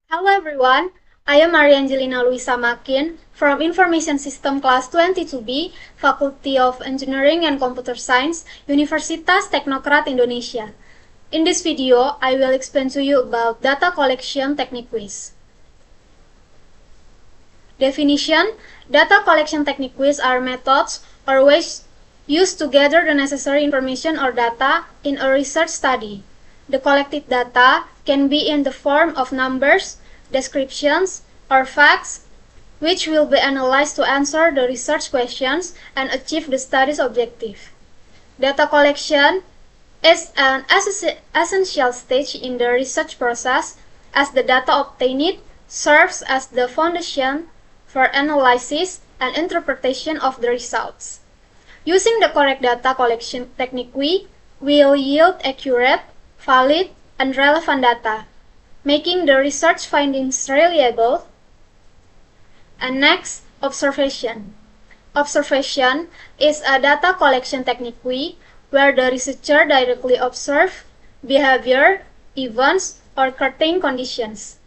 Hello everyone, I am Mariangelina Luisa Makin from Information System Class 22B, Faculty of Engineering and Computer Science, Universitas Teknokrat Indonesia. In this video, I will explain to you about data collection technique quiz. Definition: data collection technique quiz are methods or ways used to gather the necessary information or data in a research study. The collected data can be in the form of numbers, descriptions, or facts, which will be analyzed to answer the research questions and achieve the study's objective. Data collection is an essential stage in the research process, as the data obtained serves as the foundation for analysis and interpretation of the results. Using the correct data collection technique will yield accurate, valid, and relevant data, making the research findings reliable. And next, observation. Observation is a data collection technique where the researcher directly observes behavior, events, or certain conditions.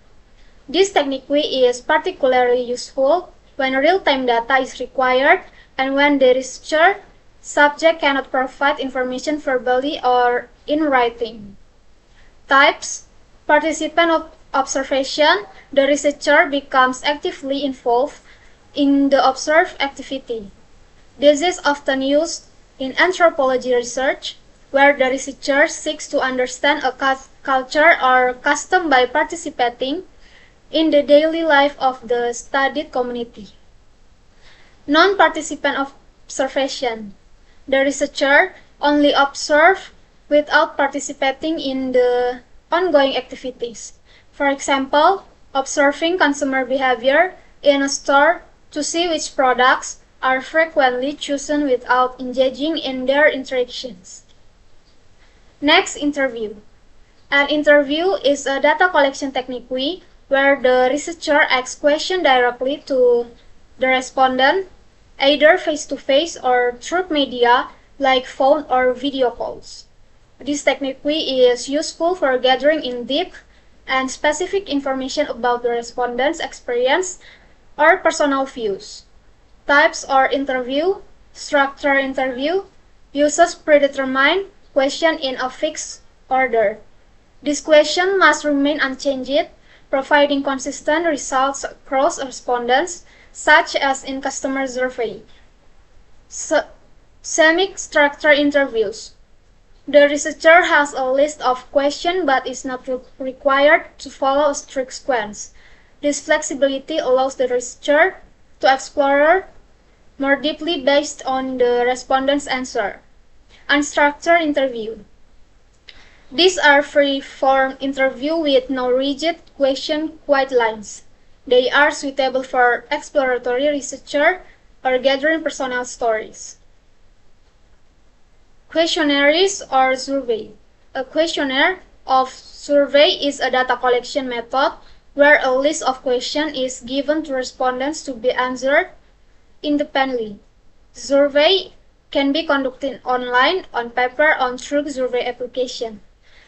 This technique is particularly useful when real-time data is required and when the researcher subject cannot provide information verbally or in writing. Types: participant of observation, the researcher becomes actively involved in the observed activity. This is often used in anthropology research, where the researcher seeks to understand a culture or custom by participating in the daily life of the studied community. Non-participant observation. The researcher only observes without participating in the ongoing activities. For example, observing consumer behavior in a store to see which products are frequently chosen without engaging in their interactions. Next, interview. An interview is a data collection technique where the researcher asks questions directly to the respondent, either face-to-face or through media like phone or video calls. This technique is useful for gathering in-depth and specific information about the respondent's experience or personal views. Types are interview, structured interview, uses predetermined question in a fixed order. This question must remain unchanged, providing consistent results across respondents, such as in customer survey. Semi-structured interviews. The researcher has a list of questions but is not required to follow a strict sequence. This flexibility allows the researcher to explore more deeply based on the respondent's answer. Unstructured interview. These are free-form interviews with no rigid question guidelines. They are suitable for exploratory researcher or gathering personal stories. Questionnaires or survey. A questionnaire of survey is a data collection method where a list of questions is given to respondents to be answered independently. The survey can be conducted online, on paper, or through survey application.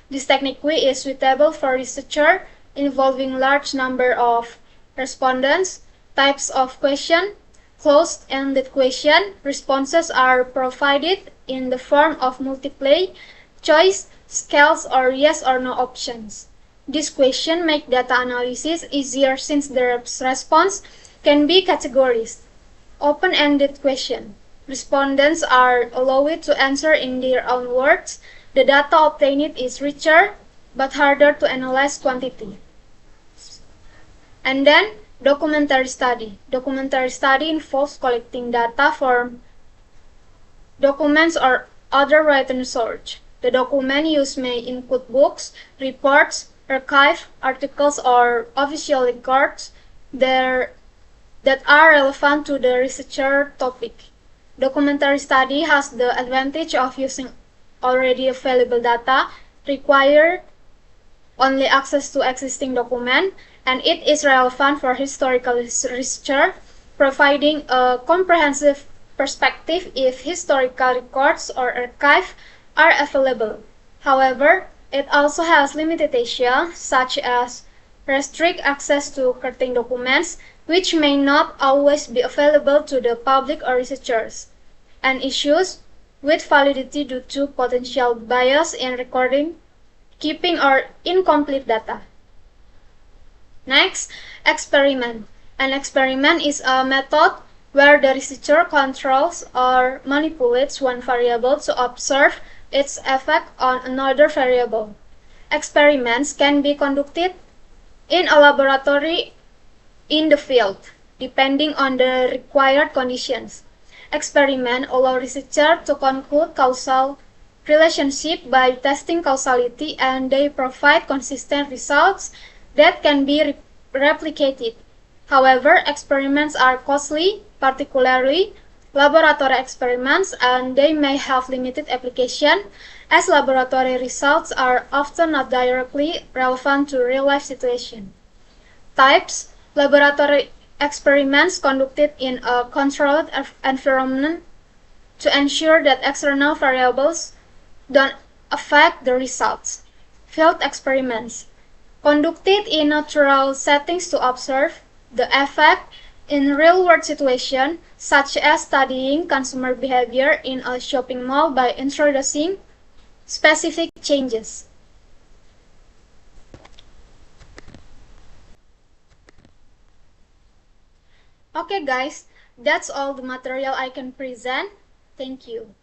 This technique is suitable for researchers involving large number of respondents. Types of question: closed-ended question. Responses are provided in the form of multiple choice, scales, or yes or no options. This question makes data analysis easier since the response can be categorized. Open-ended question. Respondents are allowed to answer in their own words. The data obtained is richer but harder to analyze quantity. And then, documentary study. Documentary study involves collecting data from documents or other written source. The document used may include books, reports, archive, articles, or official records that are relevant to the researcher topic. Documentary study has the advantage of using already available data, require only access to existing document, and it is relevant for historical research, providing a comprehensive perspective if historical records or archive are available. However, it also has limitations such as restrict access to certain documents, which may not always be available to the public or researchers, and issues with validity due to potential bias in recording, keeping, or incomplete data. Next, experiment. An experiment is a method where the researcher controls or manipulates one variable to observe its effect on another variable. Experiments can be conducted in a laboratory in the field, depending on the required conditions. Experiments allow researchers to conclude causal relationship by testing causality, and they provide consistent results that can be replicated. However, experiments are costly, particularly laboratory experiments, and they may have limited application as laboratory results are often not directly relevant to real-life situations. Types: laboratory experiments conducted in a controlled environment to ensure that external variables don't affect the results. Field experiments conducted in natural settings to observe the effect in real-world situations, such as studying consumer behavior in a shopping mall by introducing specific changes. Okay guys, that's all the material I can present. Thank you.